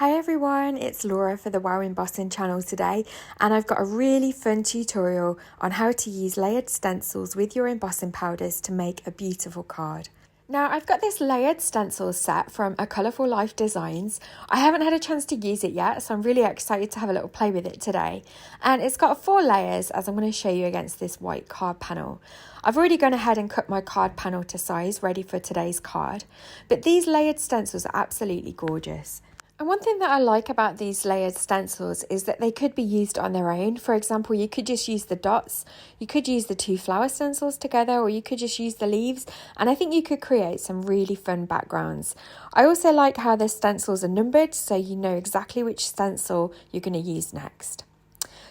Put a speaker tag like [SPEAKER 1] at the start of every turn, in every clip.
[SPEAKER 1] Hi everyone, it's Laura for the WOW Embossing channel today, and I've got a really fun tutorial on how to use layered stencils with your embossing powders to make a beautiful card. Now I've got this layered stencil set from A Colourful Life Designs. I haven't had a chance to use it yet, so I'm really excited to have a little play with it today. And it's got 4 layers, as I'm going to show you against this white card panel. I've already gone ahead and cut my card panel to size, ready for today's card. But these layered stencils are absolutely gorgeous. And one thing that I like about these layered stencils is that they could be used on their own. For example, you could just use the dots, you could use the 2 flower stencils together, or you could just use the leaves, and I think you could create some really fun backgrounds. I also like how the stencils are numbered, so you know exactly which stencil you're going to use next.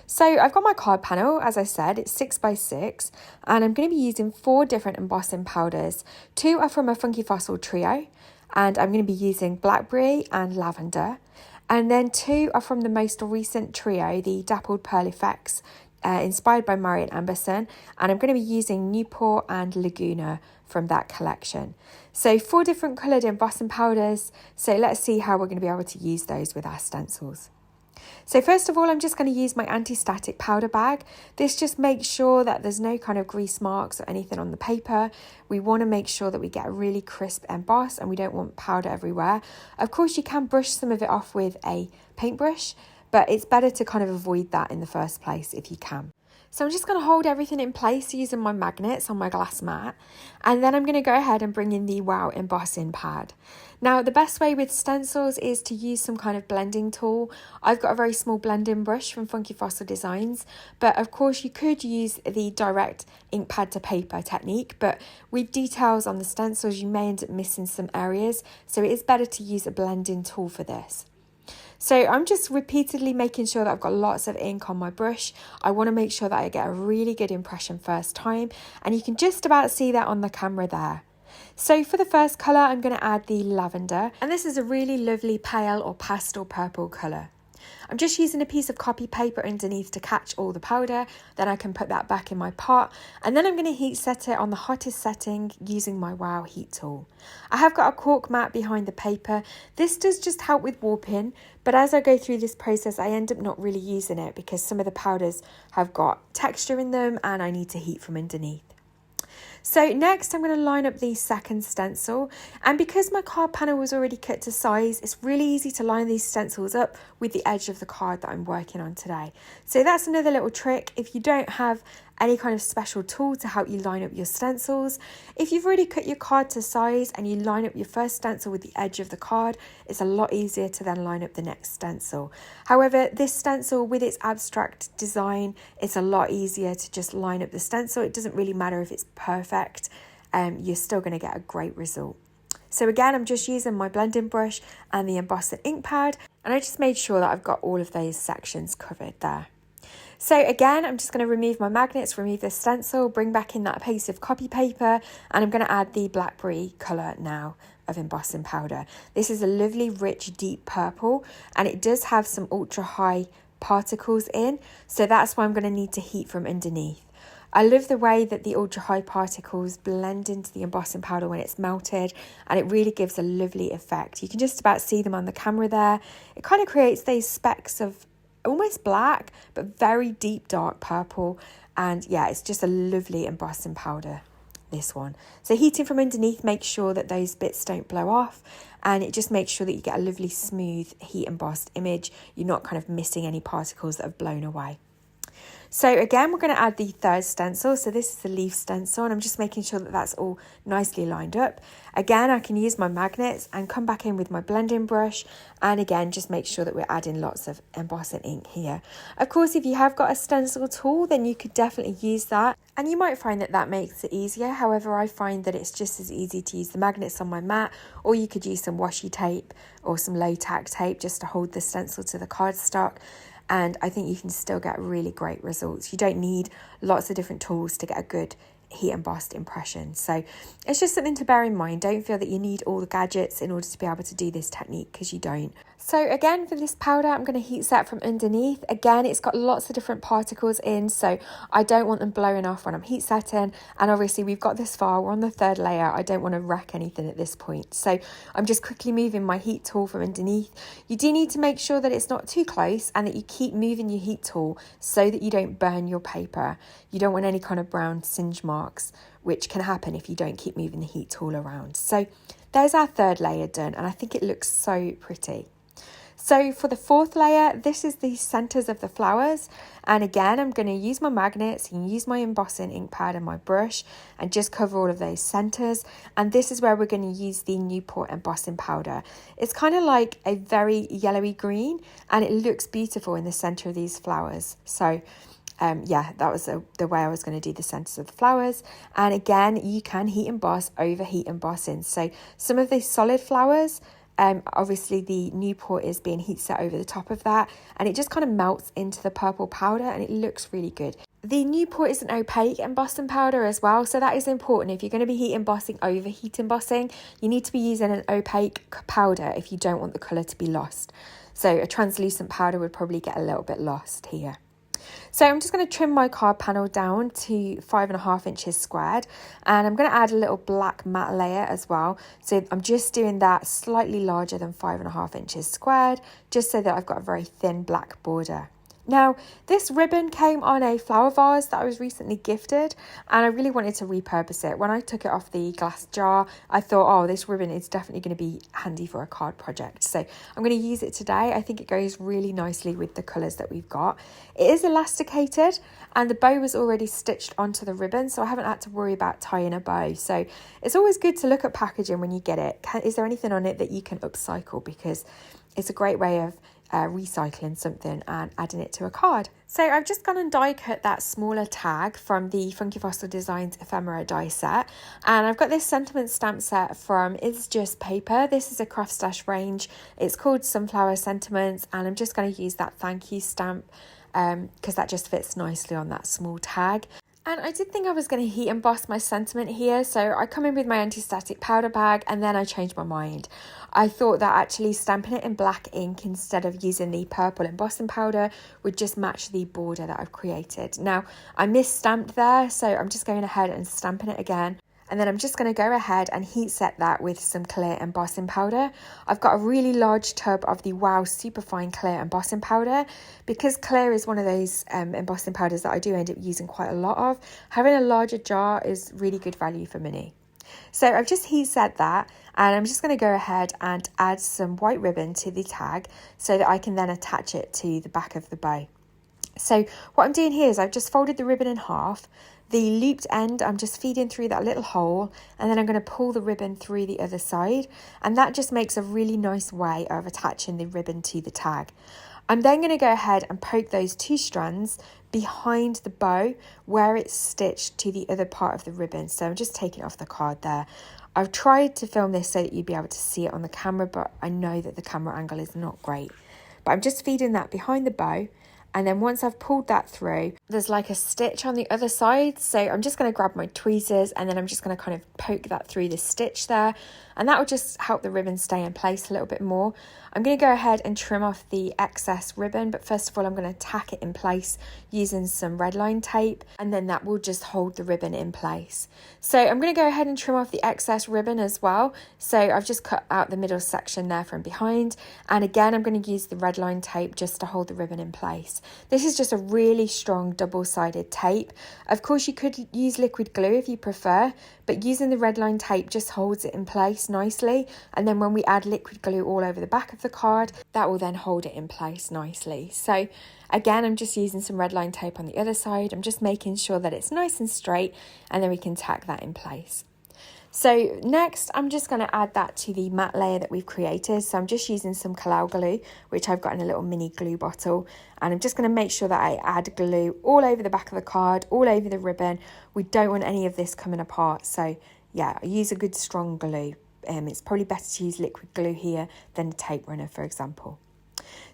[SPEAKER 1] So I've got my card panel, as I said, it's 6x6, and I'm going to be using 4 different embossing powders. 2 are from a Funky Fossil trio, and I'm going to be using Blackberry and Lavender. And then 2 are from the most recent trio, the Dappled Pearl Effects, inspired by Marian Anderson. And I'm going to be using Newport and Laguna from that collection. So 4 different coloured embossing powders. So let's see how we're going to be able to use those with our stencils. So first of all, I'm just going to use my anti-static powder bag. This just makes sure that there's no kind of grease marks or anything on the paper. We want to make sure that we get a really crisp emboss and we don't want powder everywhere. Of course, you can brush some of it off with a paintbrush, but it's better to kind of avoid that in the first place if you can. So I'm just going to hold everything in place using my magnets on my glass mat, and then I'm going to go ahead and bring in the WOW Embossing Pad. Now the best way with stencils is to use some kind of blending tool. I've got a very small blending brush from Funky Fossil Designs, but of course you could use the direct ink pad to paper technique, but with details on the stencils you may end up missing some areas, so it is better to use a blending tool for this. So I'm just repeatedly making sure that I've got lots of ink on my brush. I want to make sure that I get a really good impression first time, and you can just about see that on the camera there. So for the first colour, I'm going to add the lavender, and this is a really lovely pale or pastel purple colour. I'm just using a piece of copy paper underneath to catch all the powder, then I can put that back in my pot, and then I'm going to heat set it on the hottest setting using my WOW heat tool. I have got a cork mat behind the paper. This does just help with warping, but as I go through this process I end up not really using it because some of the powders have got texture in them and I need to heat from underneath. So next I'm going to line up the second stencil, and because my card panel was already cut to size, it's really easy to line these stencils up with the edge of the card that I'm working on today. So that's another little trick. If you don't have any kind of special tool to help you line up your stencils, if you've already cut your card to size and you line up your first stencil with the edge of the card, it's a lot easier to then line up the next stencil. However, this stencil with its abstract design, it's a lot easier to just line up the stencil. It doesn't really matter if it's perfect, you're still going to get a great result. So again, I'm just using my blending brush and the embossing ink pad, and I just made sure that I've got all of those sections covered there. So again, I'm just going to remove my magnets, remove the stencil, bring back in that piece of copy paper, and I'm going to add the Blackberry colour now of embossing powder. This is a lovely, rich, deep purple, and it does have some ultra high particles in, so that's why I'm going to need to heat from underneath. I love the way that the ultra high particles blend into the embossing powder when it's melted, and it really gives a lovely effect. You can just about see them on the camera there. It kind of creates these specks of almost black but very deep dark purple, and yeah, it's just a lovely embossing powder, this one. So heating from underneath makes sure that those bits don't blow off, and it just makes sure that you get a lovely smooth heat embossed image. You're not kind of missing any particles that have blown away. So again, we're going to add the third stencil. So this is the leaf stencil, and I'm just making sure that that's all nicely lined up. Again, I can use my magnets and come back in with my blending brush, and again, just make sure that we're adding lots of embossing ink here. Of course, if you have got a stencil tool, then you could definitely use that, and you might find that that makes it easier. However, I find that it's just as easy to use the magnets on my mat, or you could use some washi tape or some low tack tape just to hold the stencil to the cardstock. And I think you can still get really great results. You don't need lots of different tools to get a good heat embossed impression. So it's just something to bear in mind. Don't feel that you need all the gadgets in order to be able to do this technique, because you don't. So again, for this powder, I'm going to heat set from underneath. Again, it's got lots of different particles in, so I don't want them blowing off when I'm heat setting. And obviously we've got this far, we're on the third layer. I don't want to wreck anything at this point. So I'm just quickly moving my heat tool from underneath. You do need to make sure that it's not too close and that you keep moving your heat tool so that you don't burn your paper. You don't want any kind of brown singe marks, which can happen if you don't keep moving the heat tool around. So there's our third layer done, and I think it looks so pretty. So for the fourth layer, this is the centers of the flowers. And again, I'm going to use my magnets and use my embossing ink pad and my brush and just cover all of those centers. And this is where we're going to use the Newport embossing powder. It's kind of like a very yellowy green, and it looks beautiful in the center of these flowers. So yeah, that was the way I was going to do the centers of the flowers. And again, you can heat emboss over heat embossing. So some of these solid flowers, obviously the Newport is being heat set over the top of that, and it just kind of melts into the purple powder and it looks really good. The Newport is an opaque embossing powder as well, so that is important. If you're going to be heat embossing over heat embossing, you need to be using an opaque powder if you don't want the colour to be lost. So a translucent powder would probably get a little bit lost here. So I'm just going to trim my card panel down to 5.5 inches squared, and I'm going to add a little black matte layer as well. So I'm just doing that slightly larger than 5.5 inches squared, just so that I've got a very thin black border. Now, this ribbon came on a flower vase that I was recently gifted, and I really wanted to repurpose it. When I took it off the glass jar, I thought, oh, this ribbon is definitely going to be handy for a card project. So I'm going to use it today. I think it goes really nicely with the colours that we've got. It is elasticated, and the bow was already stitched onto the ribbon, so I haven't had to worry about tying a bow. So it's always good to look at packaging when you get it. Is there anything on it that you can upcycle? Because it's a great way of recycling something and adding it to a card. So I've just gone and die cut that smaller tag from the Funky Fossil Designs Ephemera die set, and I've got this sentiment stamp set from It's Just Paper. This is a craft stash range. It's called Sunflower Sentiments, and I'm just going to use that thank you stamp because that just fits nicely on that small tag. And I did think I was going to heat emboss my sentiment here, so I come in with my anti-static powder bag, and then I changed my mind. I thought that actually stamping it in black ink instead of using the purple embossing powder would just match the border that I've created. Now, I misstamped there, so I'm just going ahead and stamping it again. And then I'm just going to go ahead and heat set that with some clear embossing powder. I've got a really large tub of the WOW Superfine Clear Embossing Powder. Because clear is one of those embossing powders that I do end up using quite a lot of, having a larger jar is really good value for money. So I've just heat set that, and I'm just going to go ahead and add some white ribbon to the tag so that I can then attach it to the back of the bow. So what I'm doing here is I've just folded the ribbon in half. The looped end, I'm just feeding through that little hole, and then I'm going to pull the ribbon through the other side, and that just makes a really nice way of attaching the ribbon to the tag. I'm then going to go ahead and poke those two strands behind the bow where it's stitched to the other part of the ribbon. So I'm just taking it off the card there. I've tried to film this so that you'd be able to see it on the camera, but I know that the camera angle is not great. But I'm just feeding that behind the bow. And then once I've pulled that through, there's like a stitch on the other side. So I'm just going to grab my tweezers, and then I'm just going to kind of poke that through the stitch there. And that will just help the ribbon stay in place a little bit more. I'm going to go ahead and trim off the excess ribbon, but first of all, I'm going to tack it in place using some red line tape, and then that will just hold the ribbon in place. So I'm going to go ahead and trim off the excess ribbon as well. So I've just cut out the middle section there from behind. And again, I'm going to use the red line tape just to hold the ribbon in place. This is just a really strong double-sided tape. Of course, you could use liquid glue if you prefer, but using the red line tape just holds it in place nicely. And then when we add liquid glue all over the back of the card, that will then hold it in place nicely. So again, I'm just using some red line tape on the other side. I'm just making sure that it's nice and straight, and then we can tack that in place. So next, I'm just going to add that to the matte layer that we've created. So I'm just using some Collall Glue, which I've got in a little mini glue bottle. And I'm just going to make sure that I add glue all over the back of the card, all over the ribbon. We don't want any of this coming apart. So yeah, I use a good strong glue. It's probably better to use liquid glue here than a tape runner, for example.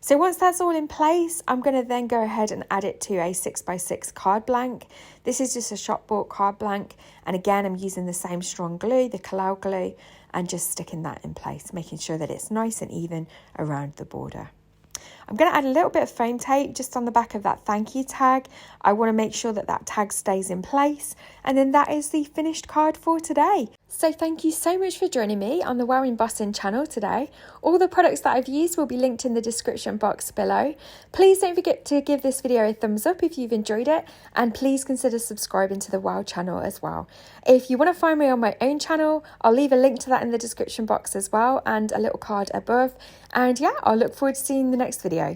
[SPEAKER 1] So once that's all in place, I'm going to then go ahead and add it to a 6x6 card blank. This is just a shop bought card blank. And again, I'm using the same strong glue, the Collall Glue, and just sticking that in place, making sure that it's nice and even around the border. I'm going to add a little bit of foam tape just on the back of that thank you tag. I want to make sure that that tag stays in place. And then that is the finished card for today. So thank you so much for joining me on the WOW Embossing channel today. All the products that I've used will be linked in the description box below. Please don't forget to give this video a thumbs up if you've enjoyed it, and please consider subscribing to the WOW channel as well. If you want to find me on my own channel, I'll leave a link to that in the description box as well, and a little card above. And yeah, I'll look forward to seeing the next video.